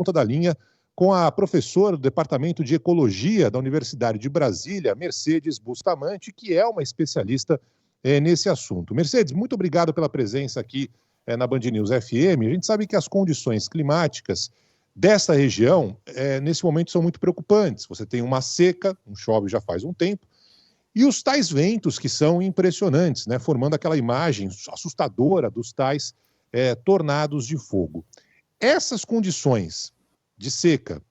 ponta da linha com a professora do Departamento de Ecologia da Universidade de Brasília, Mercedes Bustamante, que é uma especialista nesse assunto. Mercedes, muito obrigado pela presença aqui na Band News FM. A gente sabe que as condições climáticas dessa região, nesse momento, são muito preocupantes. Você tem uma seca, não chove já faz um tempo, e os tais ventos que são impressionantes, né, formando aquela imagem assustadora dos tais tornados de fogo. Essas condições de seca,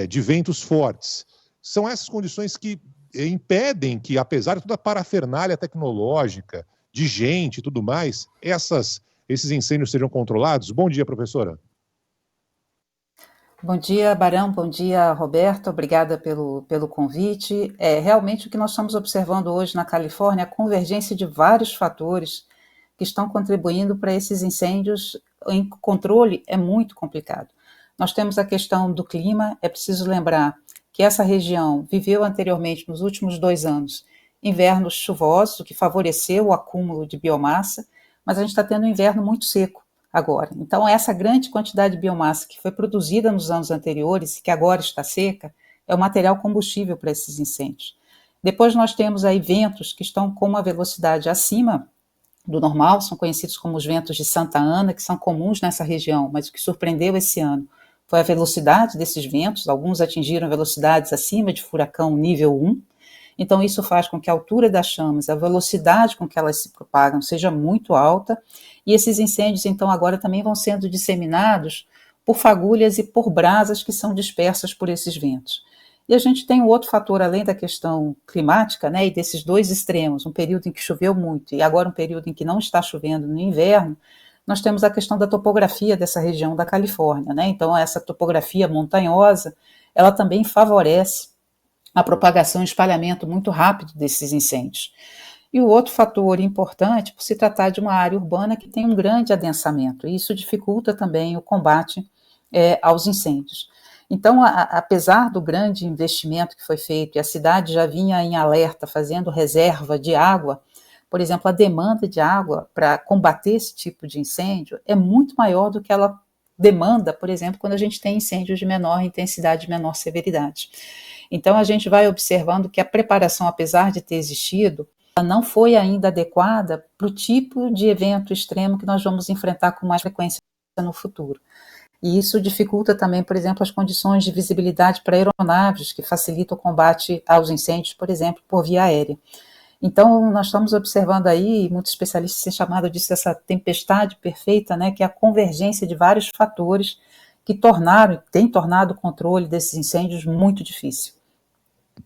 de ventos fortes, são essas condições que impedem que, apesar de toda a parafernália tecnológica, de gente e tudo mais, esses incêndios sejam controlados? Bom dia, professora. Bom dia, Barão, bom dia, Roberto, obrigada pelo convite. Realmente o que nós estamos observando hoje na Califórnia é a convergência de vários fatores que estão contribuindo para esses incêndios. Em controle é muito complicado. Nós temos a questão do clima, é preciso lembrar que essa região viveu anteriormente, nos últimos 2 anos, invernos chuvosos, o que favoreceu o acúmulo de biomassa, mas a gente está tendo um inverno muito seco agora. Então, essa grande quantidade de biomassa que foi produzida nos anos anteriores e que agora está seca, é o material combustível para esses incêndios. Depois nós temos aí ventos que estão com uma velocidade acima do normal, são conhecidos como os ventos de Santa Ana, que são comuns nessa região, mas o que surpreendeu esse ano foi a velocidade desses ventos. Alguns atingiram velocidades acima de furacão nível 1, então isso faz com que a altura das chamas, a velocidade com que elas se propagam seja muito alta, e esses incêndios então agora também vão sendo disseminados por fagulhas e por brasas que são dispersas por esses ventos. E a gente tem um outro fator, além da questão climática, né, e desses 2 extremos, um período em que choveu muito e agora um período em que não está chovendo no inverno, nós temos a questão da topografia dessa região da Califórnia, né? Então essa topografia montanhosa, ela também favorece a propagação e espalhamento muito rápido desses incêndios. E o outro fator importante, por se tratar de uma área urbana que tem um grande adensamento, e isso dificulta também o combate aos incêndios. Então, apesar do grande investimento que foi feito, e a cidade já vinha em alerta, fazendo reserva de água, por exemplo, a demanda de água para combater esse tipo de incêndio é muito maior do que ela demanda, por exemplo, quando a gente tem incêndios de menor intensidade, de menor severidade. Então, a gente vai observando que a preparação, apesar de ter existido, ela não foi ainda adequada para o tipo de evento extremo que nós vamos enfrentar com mais frequência no futuro. E isso dificulta também, por exemplo, as condições de visibilidade para aeronaves, que facilitam o combate aos incêndios, por exemplo, por via aérea. Então, nós estamos observando aí, muitos especialistas têm chamado disso, essa tempestade perfeita, né, que é a convergência de vários fatores que têm tornado o controle desses incêndios muito difícil.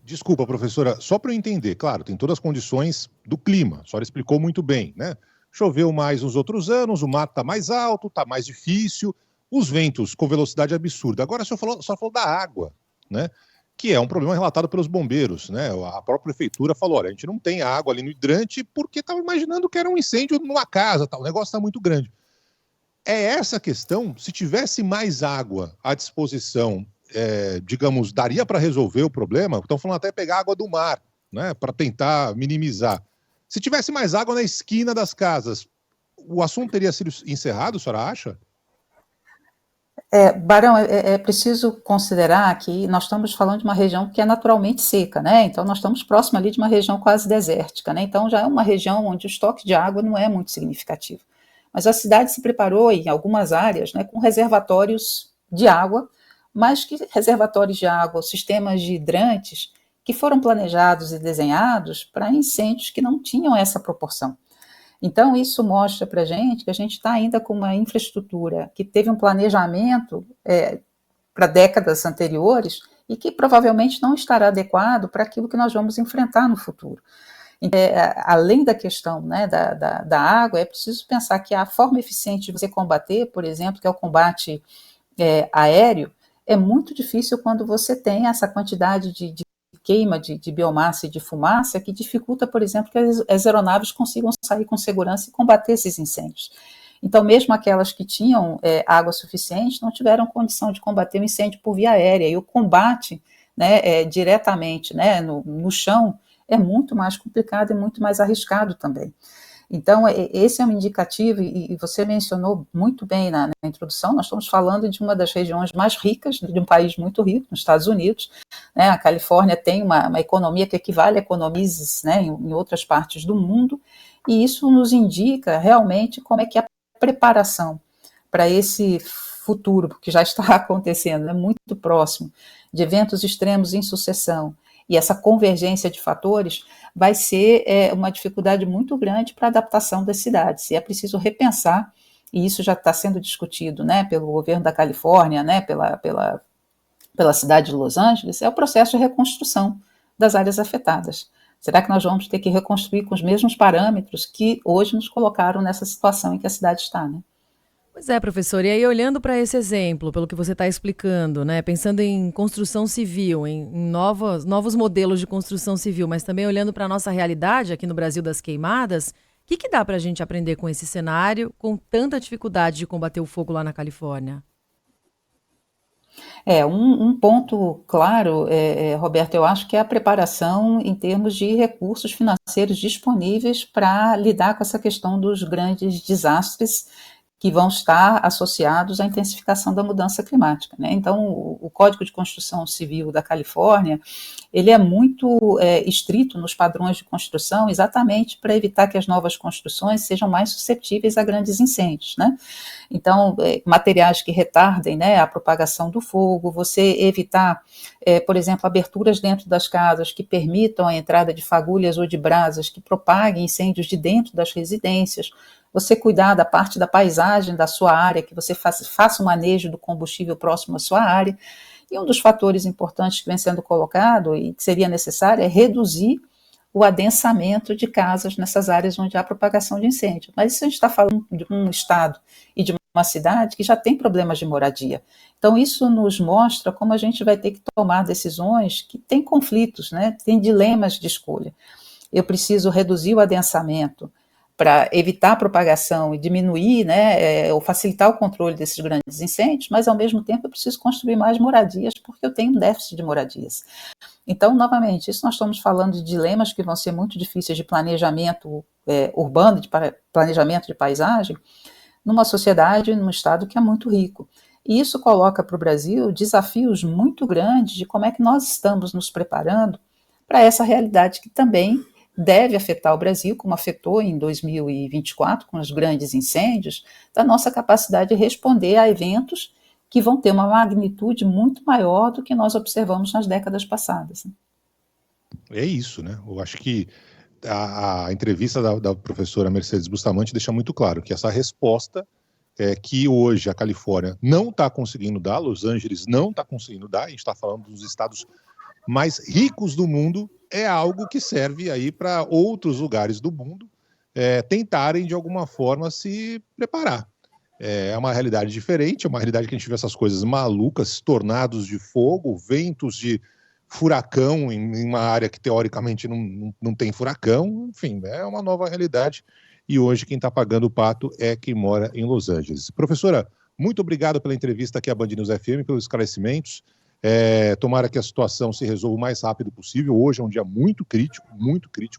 Desculpa, professora, só para eu entender, claro, tem todas as condições do clima, a senhora explicou muito bem, né? Choveu mais nos outros anos, o mar está mais alto, está mais difícil, os ventos com velocidade absurda. Agora, só falou da água, né? Que é um problema relatado pelos bombeiros, né? A própria prefeitura falou, olha, a gente não tem água ali no hidrante porque estava imaginando que era um incêndio numa casa, tá? O negócio está muito grande. É essa a questão? Se tivesse mais água à disposição, digamos, daria para resolver o problema? Estão falando até pegar água do mar, né? Para tentar minimizar. Se tivesse mais água na esquina das casas, o assunto teria sido encerrado, a senhora acha? Barão, é preciso considerar que nós estamos falando de uma região que é naturalmente seca, né? Então nós estamos próximo ali de uma região quase desértica, né? Então já é uma região onde o estoque de água não é muito significativo. Mas a cidade se preparou em algumas áreas, né, com reservatórios de água, mas que reservatórios de água, sistemas de hidrantes que foram planejados e desenhados para incêndios que não tinham essa proporção. Então, isso mostra para a gente que a gente está ainda com uma infraestrutura que teve um planejamento para décadas anteriores e que provavelmente não estará adequado para aquilo que nós vamos enfrentar no futuro. Além da questão, né, da água, é preciso pensar que a forma eficiente de você combater, por exemplo, que é o combate aéreo, é muito difícil quando você tem essa quantidade de queima de biomassa e de fumaça que dificulta, por exemplo, que as aeronaves consigam sair com segurança e combater esses incêndios. Então, mesmo aquelas que tinham água suficiente não tiveram condição de combater o incêndio por via aérea, e o combate, né, diretamente, né, no chão é muito mais complicado e muito mais arriscado também. Então, esse é um indicativo, e você mencionou muito bem na introdução, nós estamos falando de uma das regiões mais ricas, de um país muito rico, nos Estados Unidos, né? A Califórnia tem uma economia que equivale a economias, né, em outras partes do mundo, e isso nos indica realmente como é que a preparação para esse futuro, que já está acontecendo, é muito próximo, de eventos extremos em sucessão, e essa convergência de fatores vai ser uma dificuldade muito grande para a adaptação das cidades. E é preciso repensar, e isso já está sendo discutido, né, pelo governo da Califórnia, né, pela cidade de Los Angeles, é o processo de reconstrução das áreas afetadas. Será que nós vamos ter que reconstruir com os mesmos parâmetros que hoje nos colocaram nessa situação em que a cidade está, né? Pois é, professor. E aí, olhando para esse exemplo, pelo que você está explicando, né, pensando em construção civil, em novos modelos de construção civil, mas também olhando para a nossa realidade aqui no Brasil das queimadas, o que dá para a gente aprender com esse cenário, com tanta dificuldade de combater o fogo lá na Califórnia? Um ponto claro, Roberto, eu acho que é a preparação em termos de recursos financeiros disponíveis para lidar com essa questão dos grandes desastres que vão estar associados à intensificação da mudança climática, né? Então, o Código de Construção Civil da Califórnia, ele é muito estrito nos padrões de construção, exatamente para evitar que as novas construções sejam mais suscetíveis a grandes incêndios, né? Então, materiais que retardem, né, a propagação do fogo, você evitar, por exemplo, aberturas dentro das casas que permitam a entrada de fagulhas ou de brasas que propaguem incêndios de dentro das residências, você cuidar da parte da paisagem da sua área, que você faça o manejo do combustível próximo à sua área. E um dos fatores importantes que vem sendo colocado e que seria necessário é reduzir o adensamento de casas nessas áreas onde há propagação de incêndio. Mas isso a gente está falando de um estado e de uma cidade que já tem problemas de moradia. Então isso nos mostra como a gente vai ter que tomar decisões que têm conflitos, né? Tem dilemas de escolha. Eu preciso reduzir o adensamento para evitar a propagação e diminuir, né, ou facilitar o controle desses grandes incêndios, mas ao mesmo tempo eu preciso construir mais moradias porque eu tenho um déficit de moradias. Então, novamente, isso nós estamos falando de dilemas que vão ser muito difíceis de planejamento urbano, de planejamento de paisagem, numa sociedade, num estado que é muito rico. E isso coloca para o Brasil desafios muito grandes de como é que nós estamos nos preparando para essa realidade que também deve afetar o Brasil, como afetou em 2024, com os grandes incêndios, da nossa capacidade de responder a eventos que vão ter uma magnitude muito maior do que nós observamos nas décadas passadas. É isso, né? Eu acho que a entrevista da professora Mercedes Bustamante deixa muito claro que essa resposta que hoje a Califórnia não está conseguindo dar, Los Angeles não está conseguindo dar, a gente está falando dos estados mais ricos do mundo, é algo que serve aí para outros lugares do mundo tentarem de alguma forma se preparar. É uma realidade diferente, é uma realidade que a gente vê essas coisas malucas, tornados de fogo, ventos de furacão em uma área que teoricamente não tem furacão, enfim, é uma nova realidade e hoje quem está pagando o pato é quem mora em Los Angeles. Professora, muito obrigado pela entrevista aqui à Band News FM, pelos esclarecimentos. Tomara que a situação se resolva o mais rápido possível. Hoje é um dia muito crítico,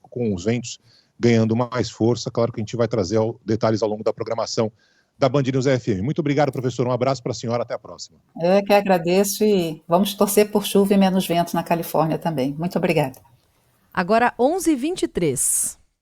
com os ventos ganhando mais força. Claro que a gente vai trazer detalhes ao longo da programação da Band News FM. Muito obrigado, professor. Um abraço para a senhora. Até a próxima. Eu que agradeço e vamos torcer por chuva e menos vento na Califórnia também. Muito obrigada. Agora 11h23.